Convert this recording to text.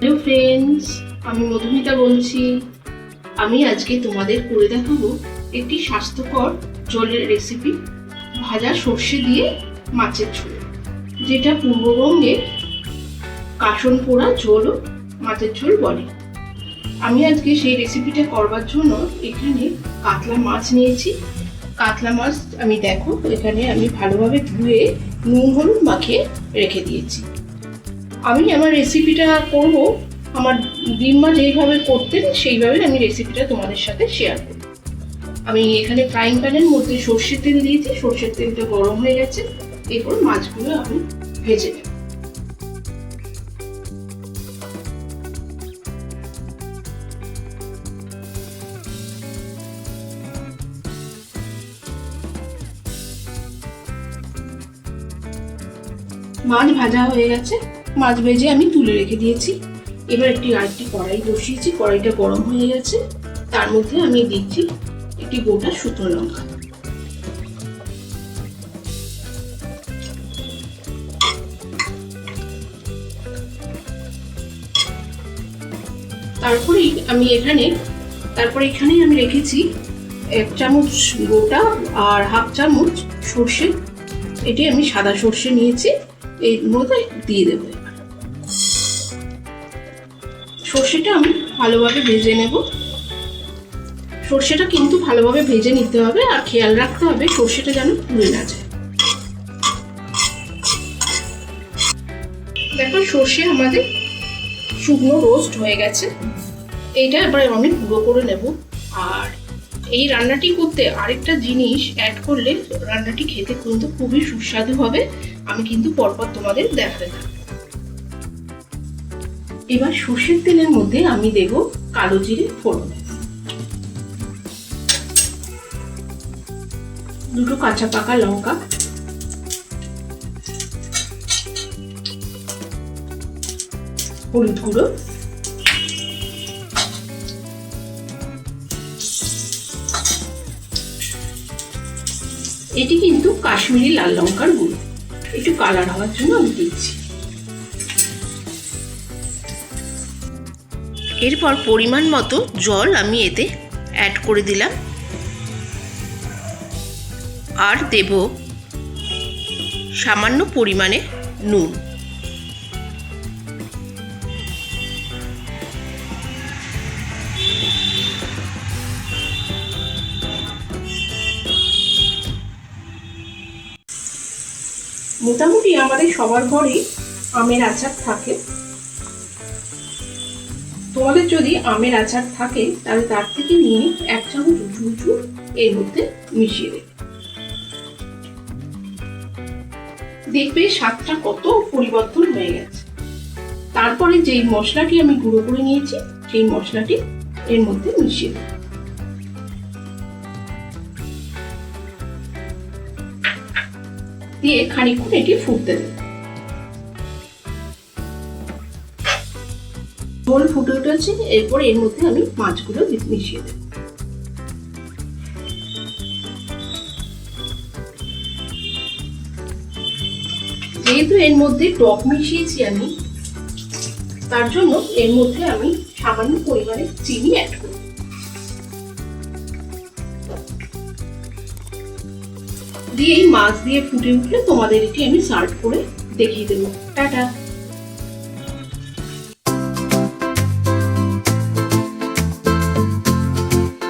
Hello friends, আমি মধুমিতা বলছি। আমি আজকে তোমাদের করে দেখাবো একটি স্বাস্থ্যকর ঝোলের রেসিপি, ভাজা সর্ষে দিয়ে মাছের ঝোল, যেটা পূর্ববঙ্গে কাসন পোড়া ঝোল ও মাছের ঝোল বলে। আমি আজকে সেই রেসিপিটা করবার জন্য এখানে কাতলা মাছ নিয়েছি। কাতলা মাছ দেখো এখানে আমি ভালোভাবে ধুয়ে নুন হলুদ মাখিয়ে রেখে দিয়েছি। আমি আমার রেসিপিটা করব আমার দিম্মা যেইভাবে করতেন সেইভাবে আমি রেসিপিটা তোমাদের সাথে শেয়ার করব। আমি এখানে ফ্রাইং প্যানের মধ্যে সর্ষের তেল দিয়েছি, সর্ষের তেলটা গরম হয়ে গেছে। এরপর মাছগুলো আমি ভেজে নেব। মাছ ভাজা হয়ে গেছে, মাছ ভেজে আমি তুলে রেখে দিয়েছি। এবার আরেকটি কড়াই বসিয়েছি, কড়াইটা গরম হয়ে গেছে। তার মধ্যে আমি দিচ্ছি একটি গোটা শুকনো লঙ্কা, তারপরে এখানে আমি রেখেছি 1 চামচ গোটা আর হাফ চামচ সর্ষে। এটি আমি সাদা সর্ষে নিয়েছি, এর মধ্যে দিয়ে দেবো। সর্ষেটা আমি ভালোভাবে ভেজে নেব। সর্ষেটা কিন্তু ভালোভাবে ভেজে নিতে হবে, আর খেয়াল রাখতে হবে সর্ষেটা যেন পুড়ে না যায়। দেখো সর্ষে আমাদের শুকনো রোস্ট হয়ে গেছে। এইটা এবার আমি গুঁড়ো করে নেব। আর এই রান্নাটি করতে আরেকটা জিনিস অ্যাড করলে রান্নাটি খেতে কিন্তু খুবই সুস্বাদু হবে। আমি কিন্তু পরপর তোমাদের দেখাতে থাকবো। এবার সর্ষের তেলের মধ্যে আমি দেব কালো জিরে ফোড়ন, 2 কাঁচা পাকা লঙ্কা, হলুদ গুঁড়ো, এটি কিন্তু কাশ্মীরি লাল লঙ্কার গুঁড়ো, একটু কালার হওয়ার জন্য আমি দিচ্ছি। এরপর পরিমাণ মতো জল আমি এতে অ্যাড করে দিলাম, আর দেব সামান্য পরিমাণে নুন। মোটামুটি আমাদের সবার ঘরে আমের আচার থাকে। তোমাদের যদি আমের আচার থাকে তাহলে তার থেকে নিয়ে 1 চামচ উঁচু এর মধ্যে মিশিয়ে দেবে। দেখবে স্বাদটা কত পরিবর্তন হয়ে গেছে। তারপরে যেই মশলাটি আমি গুঁড়ো করে নিয়েছি সেই মশলাটি এর মধ্যে মিশিয়ে দেব। দিয়ে খানিকক্ষণ এটি ফুটতে দেব। ঝোল ফুটে উঠেছে, এরপর এর মধ্যে আমি মাছগুলো মিশিয়ে দেব। যেহেতু এর মধ্যে টক মিশিয়েছি আমি, তার জন্য এর মধ্যে আমি সামান্য পরিমাণে চিনি অ্যাড করব। দিয়ে এই মাছ দিয়ে ফুটে উঠলে তোমাদের এটি আমি সার্ভ করে দেখিয়ে দেবো। টাটা।